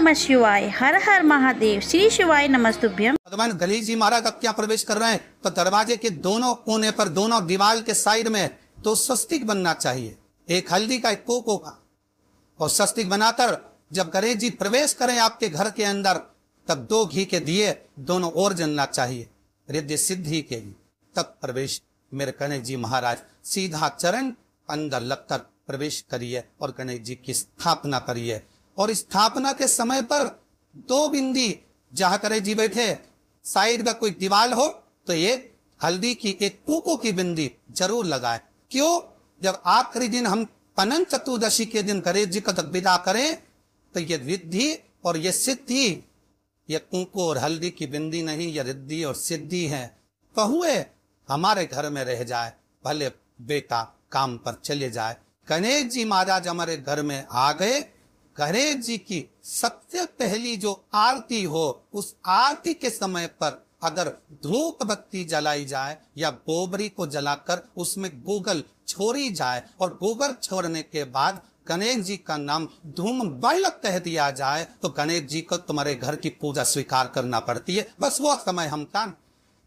नमः शिवाय। हर हर महादेव। श्री शिवाय नमस्तुभ्यम। भगवान गणेश जी महाराज अब क्या प्रवेश कर रहे हैं, तो दरवाजे के दोनों कोने पर, दोनों दीवार के साइड में तो स्वस्तिक बनना चाहिए, एक हल्दी का एक कोको का, और स्वस्तिक बनाकर जब गणेश जी प्रवेश करें आपके घर के अंदर, तब 2 घी के दिए दोनों ओर जलना चाहिए रिद्धि सिद्धि के लिए। तब प्रवेश मेरे गणेश जी महाराज सीधा चरण अंदर लगकर प्रवेश करिए और गणेश जी की स्थापना करिए। और स्थापना के समय पर 2 बिंदी जहां गणेश जी बैठे साइड में कोई दीवार हो तो ये हल्दी की एक कोको की बिंदी जरूर लगाए। क्यों? जब आखिरी दिन हम अनंत चतुर्दशी के दिन गणेश जी का विदा करें तो ये रिद्धि और ये सिद्धि, ये कुंकू और हल्दी की बिंदी नहीं, ये रिद्धि और सिद्धि है। कहुए हमारे घर में रह जाए, भले बेटा काम पर चले जाए। गणेश जी महाराज हमारे घर में आ गए। गणेश जी की सबसे पहली जो आरती हो, उस आरती के समय पर अगर धूप बत्ती जलाई जाए या गोबरी को जलाकर उसमें गोगल छोड़ी जाए और गोबर छोड़ने के बाद गणेश जी का नाम धूम बालक कह दिया जाए तो गणेश जी को तुम्हारे घर की पूजा स्वीकार करना पड़ती है। बस वो समय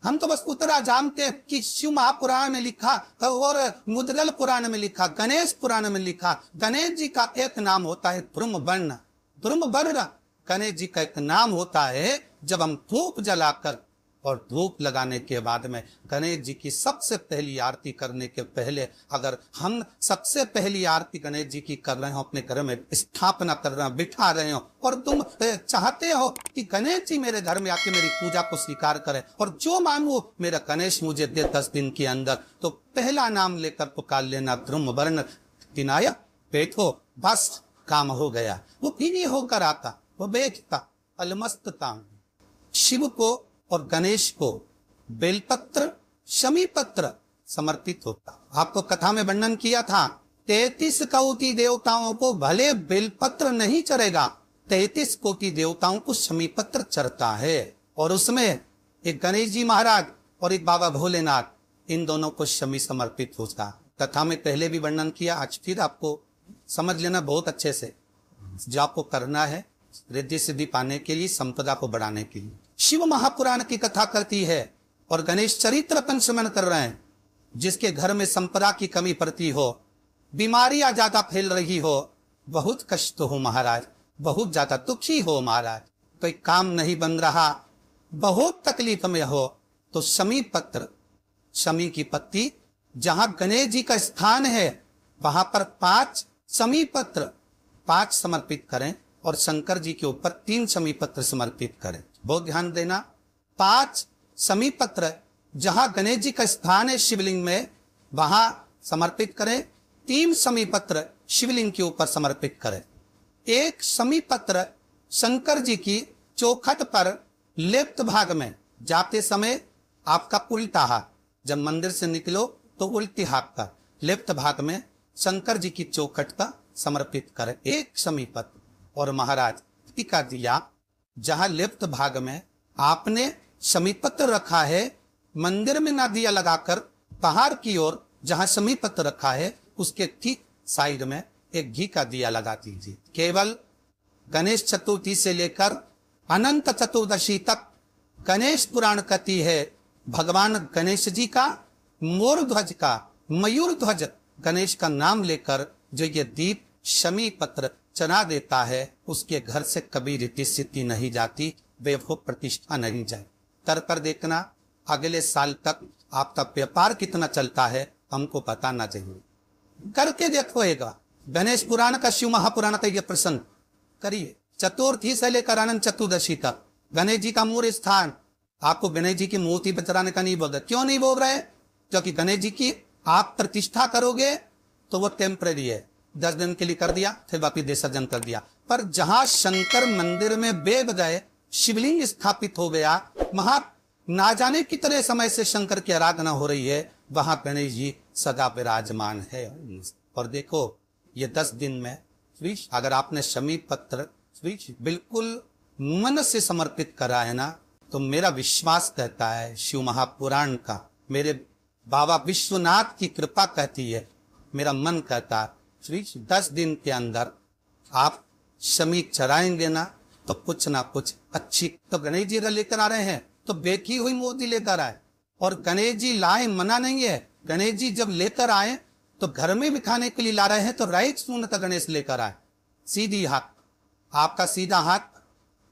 हम तो बस उतना जानते कि शिव महापुराण में लिखा और मुद्गल पुराण में लिखा, गणेश पुराण में लिखा, गणेश जी का एक नाम होता है ध्रुमवर्ण। ध्रुमवर्ण गणेश जी का एक नाम होता है। जब हम धूप जलाकर और धूप लगाने के बाद में गणेश जी की सबसे पहली आरती करने के पहले, अगर हम सबसे पहली आरती गणेश जी की कर रहे हो, अपने घर में स्थापना कर रहे हो, बिठा रहे हो, और तुम चाहते हो कि गणेश जी मेरे घर में आके मेरी पूजा को स्वीकार करे और जो मांगो मेरा गणेश मुझे दे 10 दिन के अंदर, तो पहला नाम लेकर पुकार लेना ध्रुमवर्ण विनायक, बैठो, बस काम हो गया। वो फिर होकर आता, वो बैठता अलमस्तता। शिव को और गणेश को बेलपत्र शमी पत्र समर्पित होता। आपको कथा में वर्णन किया था 33 कोटि देवताओं को भले बेलपत्र नहीं चढ़ेगा, 33 कोटि देवताओं को शमी पत्र चढ़ता है। और उसमें एक गणेश जी महाराज और एक बाबा भोलेनाथ, इन दोनों को शमी समर्पित होता। कथा में पहले भी वर्णन किया, आज फिर आपको समझ लेना बहुत अच्छे से। जो आपको करना है रिद्धि सिद्धि पाने के लिए, संपदा को बढ़ाने के लिए, शिव महापुराण की कथा करती है और गणेश चरित्र पंचमन कर रहे हैं। जिसके घर में संपदा की कमी पड़ती हो, बीमारियां ज्यादा फैल रही हो, बहुत कष्ट हो महाराज, बहुत ज्यादा दुखी हो महाराज, कोई काम नहीं बन रहा, बहुत तकलीफ में हो, तो शमी पत्र, शमी की पत्ती, जहां गणेश जी का स्थान है वहां पर 5 शमी पत्र 5 समर्पित करें और शंकर जी के ऊपर 3 शमी पत्र समर्पित करें। बहुत ध्यान देना, 5 शमी पत्र जहां गणेश जी का स्थान है शिवलिंग में वहां समर्पित करें, 3 शमी पत्र शिवलिंग के ऊपर समर्पित करें। 1 शमी पत्र शंकर जी की चौखट पर लेफ्ट भाग में जाते समय आपका उल्टा हाथ, जब मंदिर से निकलो तो उल्टी हाथ का लेफ्ट भाग में शंकर जी की चौखट का समर्पित करें 1 शमी पत्र। और महाराज टीका दिया, जहां लेफ्ट भाग में आपने शमी पत्र रखा है, मंदिर में ना दिया लगाकर बाहर की ओर जहां शमी पत्र रखा है उसके ठीक साइड में एक घी का दिया लगा दीजिए। केवल गणेश चतुर्थी से लेकर अनंत चतुर्दशी तक गणेश पुराण कहती है भगवान गणेश जी का मोर ध्वज का, मयूर ध्वज गणेश का नाम लेकर जो ये दीप शमी पत्र चना देता है, उसके घर से कभी रिद्धि सिद्धि नहीं जाती, वैभव प्रतिष्ठा नहीं जाए। तर पर देखना अगले साल तक आपका व्यापार कितना चलता है हमको बताना चाहिए, करके देखोएगा। गणेश पुराण का, शिव महापुराण का ये प्रसंग करिए, चतुर्थी से लेकर अनंत चतुर्दशी तक गणेश जी का मूल स्थान। आपको गणेश जी की मूर्ति बचराने का नहीं बोल रहे। क्यों नहीं बोल रहे? क्योंकि गणेश जी की आप प्रतिष्ठा करोगे तो वो टेम्परेरी है, 10 दिन के लिए कर दिया फिर वापिस विसर्जन कर दिया। पर जहां शंकर मंदिर में बेबजाय शिवलिंग स्थापित हो गया, वहां ना जाने कितने समय से शंकर की आराधना हो रही है, वहां गणेश जी सदा विराजमान है। और देखो ये 10 दिन में अगर आपने शमी पत्र बिल्कुल मन से समर्पित करा है ना, तो मेरा विश्वास कहता है शिव महापुराण का, मेरे बाबा विश्वनाथ की कृपा कहती है, मेरा मन कहता है 10 दिन के अंदर आप शमी चढ़ाएंगे ना, तो कुछ ना कुछ अच्छी, तो गणेश जी अगर लेकर आ रहे हैं तो बेची हुई मूर्ति लेकर आए। और गणेश जी लाए मना नहीं है, गणेश जी जब लेकर आए तो घर में भी खाने के लिए ला रहे हैं तो राइट सूंड का गणेश लेकर आए। सीधी हाथ, आपका सीधा हाथ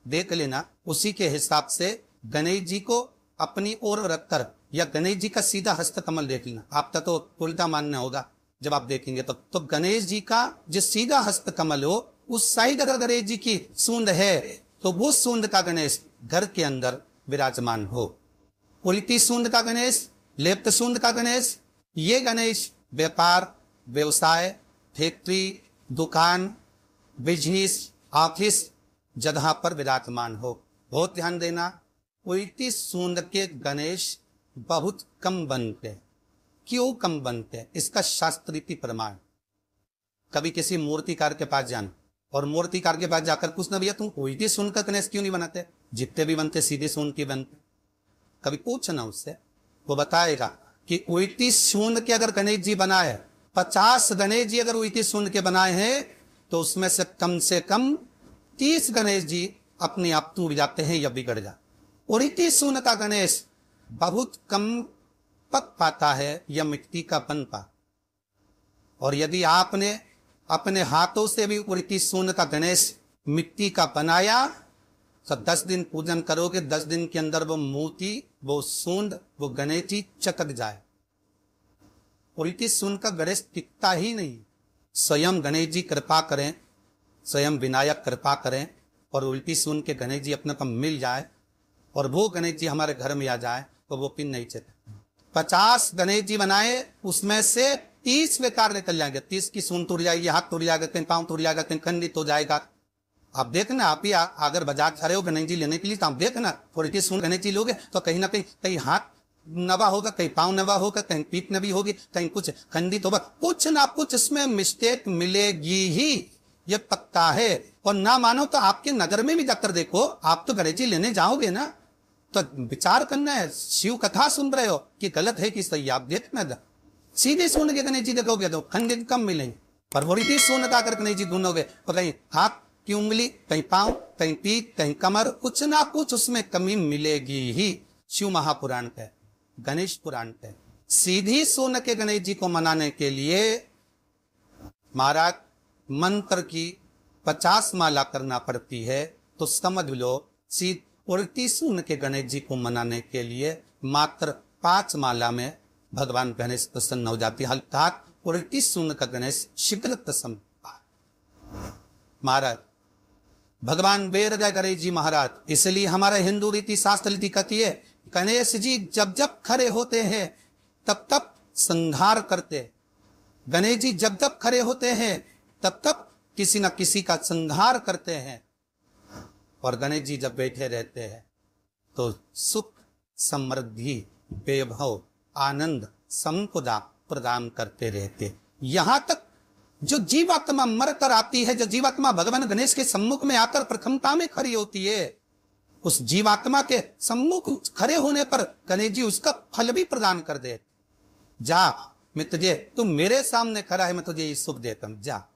देख लेना, उसी के हिसाब से गणेश जी को अपनी ओर रखकर, या गणेश जी का सीधा हस्त कमल देख लेना। आपका तो उल्टा मानना होगा जब आप देखेंगे तो गणेश जी का जो सीधा हस्त कमल हो उस साइड अगर गणेश जी की सूंड है तो वो सूंड का गणेश घर के अंदर विराजमान हो। उल्टी सूंड का गणेश, लेफ्ट सूंड का गणेश, ये गणेश व्यापार, व्यवसाय, फैक्ट्री, दुकान, बिजनेस, ऑफिस जगह पर विराजमान हो। बहुत ध्यान देना, उल्टी सूंड के गणेश बहुत कम बनते हैं। क्यों कम बनते हैं? इसका शास्त्रीय प्रमाण। कभी किसी मूर्तिकार के पास जाना और मूर्तिकार के पास जाकर पूछना, भैया तुम उल्टी सूंड का गणेश क्यों नहीं बनाते? जितने भी बनते सीधे सूंड के बनते। कभी पूछना उससे, वो बताएगा कि उल्टी सूंड के अगर गणेश जी बनाए, 50 गणेश जी अगर उल्टी सूंड के बनाए हैं तो उसमें से कम 30 गणेश जी अपने आप टूट जाते हैं या बिगड़ जाते। उल्टी सूंड का गणेश बहुत कम पक पाता है या मिट्टी का बन पाता। और यदि आपने अपने हाथों से भी उल्टी सूंड का गणेश मिट्टी का बनाया तो 10 दिन पूजन करोगे, 10 दिन के अंदर वो मूर्ति, वो सूंड, वो गणेश जी चटक जाए। उल्टी सूंड का गणेश टिकता ही नहीं। स्वयं गणेश जी कृपा करें, स्वयं विनायक कृपा करें और उल्टी सूंड के गणेश जी अपने को मिल जाए और वो गणेश जी हमारे घर में आ जाए तो वो पिन नहीं चलता। 50 गणेश जी बनाए, उसमें से 30 बेकार निकल जाएंगे। 30 की सूंड टूट जाएगी, हाथ टूट जाएगा, कहीं पांव टूट जाएगा, कहीं खंडित हो जाएगा। आप देखना, आप ही अगर बाजार खड़े हो गणेश जी लेने के लिए तो आप देखना, उल्टी सूंड गणेश जी लोगे तो कहीं ना कहीं हाथ नवा होगा, कहीं पांव नवा होगा, कहीं पीठ नवी होगी, कहीं कुछ खंडित होगा, कुछ ना कुछ इसमें मिस्टेक मिलेगी ही, ये पक्का है। और ना मानो तो आपके नगर में भी जाकर देखो, आप तो गणेश जी लेने जाओगे ना तो विचार करना है, शिव कथा सुन रहे हो कि गलत है कि सही, आप देखना। सीधे सूंड के गणेश जी देखोगे तो खंडित कम मिलेंगे, पर उल्टी सूंड का अगर गणेश जी ढूंढोगे तो कहीं हाथ की उंगली, कहीं पांव, कहीं पीठ, कहीं कमर, कुछ ना कुछ उसमें कमी मिलेगी ही। शिव महापुराण है, गणेश पुराण है। सीधी सूंड के गणेश जी को मनाने के लिए महाराज मंत्र की 50 माला करना पड़ती है। तो समझ लो, उल्टी सूंड के गणेश जी को मनाने के लिए मात्र 5 माला में भगवान गणेश प्रसन्न हो जाती है। अर्थात उल्टी सूंड का गणेश शीघ्र प्रसन्न। महाराज भगवान वेद गणेश जी महाराज, इसलिए हमारा हिंदू रीति शास्त्र रीति कहती है, गणेश जी जब जब खड़े होते हैं तब तब संहार करते। गणेश जी जब जब खड़े होते हैं तब तब किसी न किसी का संहार करते हैं। और गणेश जी जब बैठे रहते हैं तो सुख, समृद्धि, वैभव, आनंद, संपदा प्रदान करते रहते। यहां तक जो जीवात्मा मर कर आती है, जो जीवात्मा भगवान गणेश के सम्मुख में आकर प्रथमता में खड़ी होती है, उस जीवात्मा के सम्मुख खड़े होने पर गणेश जी उसका फल भी प्रदान कर दे। जा मैं तुझे, तू मेरे सामने खड़ा है, मैं तुझे ये सुख देता हूं, जा।